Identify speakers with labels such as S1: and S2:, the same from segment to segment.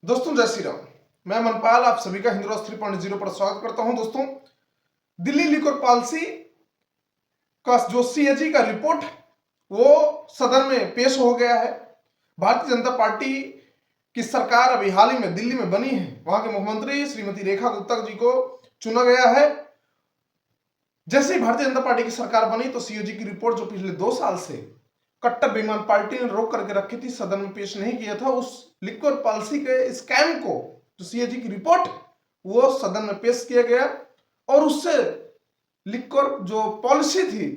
S1: दोस्तों जय श्री राम। मैं मनपाल आप सभी का हिंदू 3.0 पर स्वागत करता हूं। दोस्तों, दिल्ली लिकर पॉलिसी का जो सीएजी का रिपोर्ट वो सदन में पेश हो गया है। भारतीय जनता पार्टी की सरकार अभी हाल ही में दिल्ली में बनी है। वहां के मुख्यमंत्री श्रीमती रेखा गुप्ता जी को चुना गया है। जैसे ही भारतीय जनता पार्टी की सरकार बनी तो सीएजी की रिपोर्ट जो पिछले 2 साल से कट्टर बेईमान पार्टी ने रोक करके रखी थी, सदन में पेश नहीं किया था, उस लिक्विड पॉलिसी के स्कैम को जो सीएजी की रिपोर्ट वो सदन में पेश किया गया और उससे लिक्विड जो पॉलिसी थी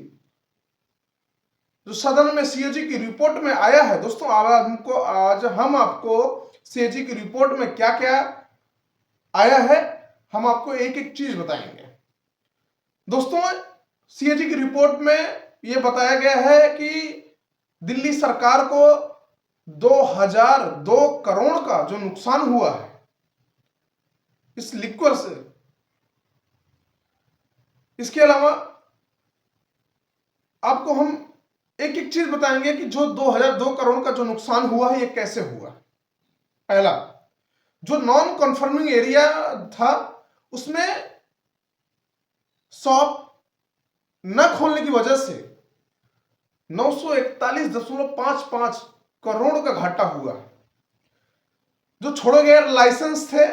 S1: जो सदन में सीएजी की रिपोर्ट में आया है। दोस्तों, आज हम आपको सीएजी की रिपोर्ट में क्या क्या आया है हम आपको एक एक चीज बताएंगे। दोस्तों, सीएजी की रिपोर्ट में यह बताया गया है कि दिल्ली सरकार को 2002 करोड़ का जो नुकसान हुआ है इस लिक्विड से। इसके अलावा आपको हम एक एक चीज बताएंगे कि जो 2002 करोड़ का जो नुकसान हुआ है ये कैसे हुआ। पहला, जो नॉन कन्फर्मिंग एरिया था उसमें शॉप न खोलने की वजह से 941.55 करोड़ का घाटा हुआ। जो छोड़े गए लाइसेंस थे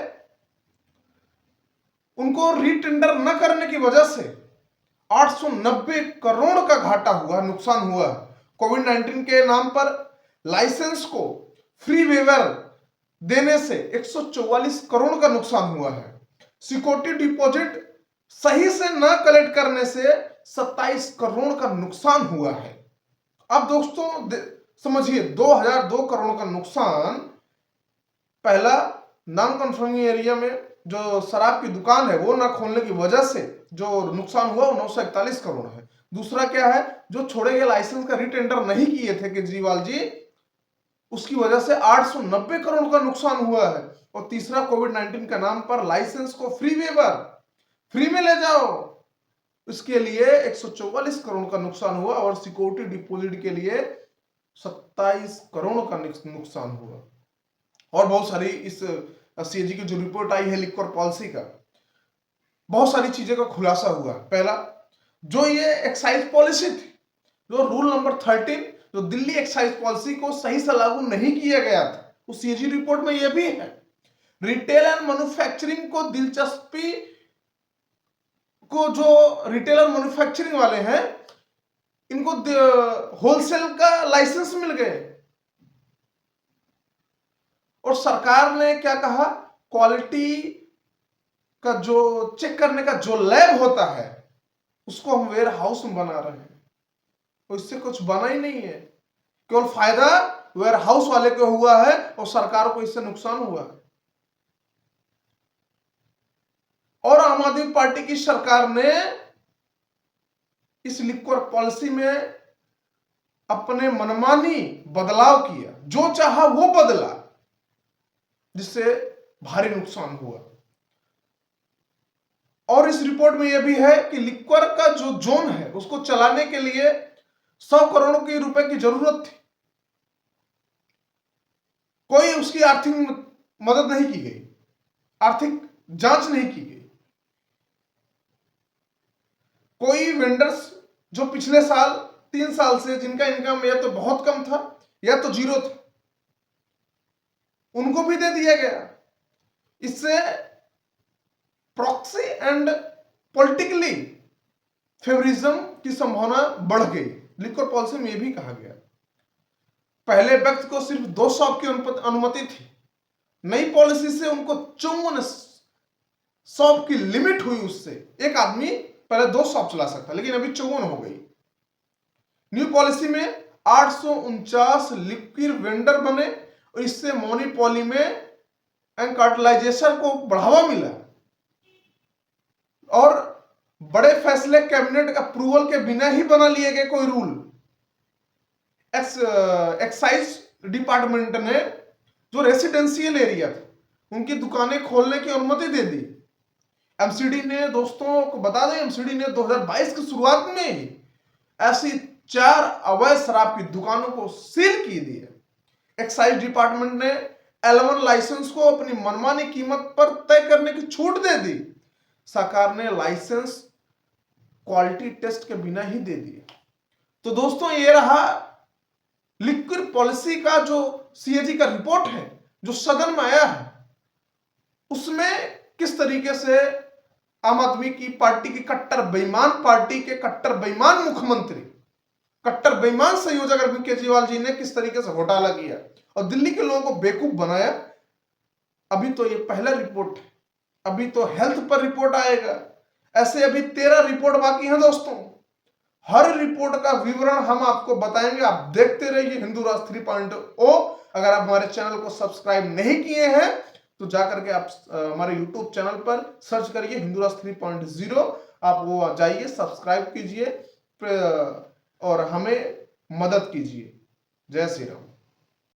S1: उनको रीटेंडर न करने की वजह से 890 करोड़ का घाटा हुआ, नुकसान हुआ। कोविड-19 के नाम पर लाइसेंस को फ्री वेवर देने से 144 करोड़ का नुकसान हुआ है। सिक्योरिटी डिपॉजिट सही से न कलेक्ट करने से 27 करोड़ का नुकसान हुआ है। अब दोस्तों समझिए, 2002 करोड़ का नुकसान। पहला, नॉन कन्फर्मिंग एरिया में जो शराब की दुकान है वो ना खोलने की वजह से जो नुकसान हुआ वो 941 करोड़ है। दूसरा क्या है, जो छोड़े गए लाइसेंस का रीटेंडर नहीं किए थे केजरीवाल जी, उसकी वजह से 890 करोड़ का नुकसान हुआ है। और तीसरा, कोविड-19 के नाम पर लाइसेंस को फ्री में ले जाओ, इसके लिए 144 करोड़ का नुकसान हुआ और सिक्योरिटी डिपॉजिट के लिए 27 करोड़ का नुकसान हुआ। और बहुत सारी इस सीएजी की जो रिपोर्ट आई है लिक्विड पॉलिसी का, बहुत सारी चीजें का खुलासा हुआ। पहला, जो ये एक्साइज पॉलिसी थी, जो रूल नंबर 13 जो दिल्ली एक्साइज पॉलिसी को सही से लागू नहीं किया गया था, उस सीएजी रिपोर्ट में यह भी है। रिटेल एंड मैन्युफैक्चरिंग को दिलचस्पी को जो रिटेल और मैन्युफैक्चरिंग वाले हैं इनको होलसेल का लाइसेंस मिल गए और सरकार ने क्या कहा, क्वालिटी का जो चेक करने का जो लैब होता है उसको हम वेयर हाउस में बना रहे हैं। तो इससे कुछ बना ही नहीं है, केवल फायदा वेयर हाउस वाले को हुआ है और सरकार को इससे नुकसान हुआ। और आम आदमी पार्टी की सरकार ने इस लिक्विड पॉलिसी में अपने मनमानी बदलाव किया, जो चाहा वो बदला, जिससे भारी नुकसान हुआ। और इस रिपोर्ट में यह भी है कि लिक्विड का जो जोन है उसको चलाने के लिए 100 करोड़ के रुपए की जरूरत थी। कोई उसकी आर्थिक मदद नहीं की गई, आर्थिक जांच नहीं की गई। कोई वेंडर्स जो पिछले साल 3 साल से जिनका इनकम या तो बहुत कम था या तो जीरो था, उनको भी दे दिया गया। इससे प्रॉक्सी एंड पॉलिटिकली फेवरिज्म की संभावना बढ़ गई। लिक्विड पॉलिसी में यह भी कहा गया, पहले व्यक्ति को सिर्फ 2 शॉप की अनुमति थी, नई पॉलिसी से उनको 54 शॉप की लिमिट हुई। उससे एक आदमी पहले 2 शॉप चला सकता, लेकिन अभी 54 हो गई। न्यू पॉलिसी में 849 लिक्विड वेंडर बने और इससे मोनोपोली में कार्टेलाइजेशन को बढ़ावा मिला और बड़े फैसले कैबिनेट अप्रूवल के बिना ही बना लिए गए। कोई रूल एक्साइज डिपार्टमेंट ने जो रेसिडेंशियल एरिया था उनकी दुकानें खोलने की अनुमति दे दी। एमसीडी ने, दोस्तों को बता दें, एमसीडी ने 2022 की शुरुआत में ही ऐसी 4 अवैध शराब की दुकानों को सील की दी है। एक्साइज डिपार्टमेंट ने L1 लाइसेंस को अपनी मनमानी कीमत पर तय करने की छूट दे दी। सरकार ने लाइसेंस क्वालिटी टेस्ट के बिना ही दे दिया। तो दोस्तों ये रहा लिक्विड पॉलिसी का जो सीएजी का रिपोर्ट है जो सदन में आया है, उसमें किस तरीके से आम आदमी की पार्टी की कट्टर बेईमान पार्टी के कट्टर बेईमान मुख्यमंत्री, कट्टर बेईमान संयोजक अरविंद केजरीवाल जी ने किस तरीके से घोटाला किया और दिल्ली के लोगों को बेवकूफ बनाया। अभी तो ये पहला रिपोर्ट है, अभी तो हेल्थ पर रिपोर्ट आएगा, ऐसे अभी 13 रिपोर्ट बाकी हैं दोस्तों। हर रिपोर्ट का विवरण हम आपको बताएंगे, आप देखते रहिए हिंदू राज 3.0। अगर आप हमारे चैनल को सब्सक्राइब नहीं किए हैं तो जाकर के आप हमारे YouTube चैनल पर सर्च करिए हिंदू राज 3.0, आप वो जाइए, सब्सक्राइब कीजिए और हमें मदद कीजिए। जय श्री राम।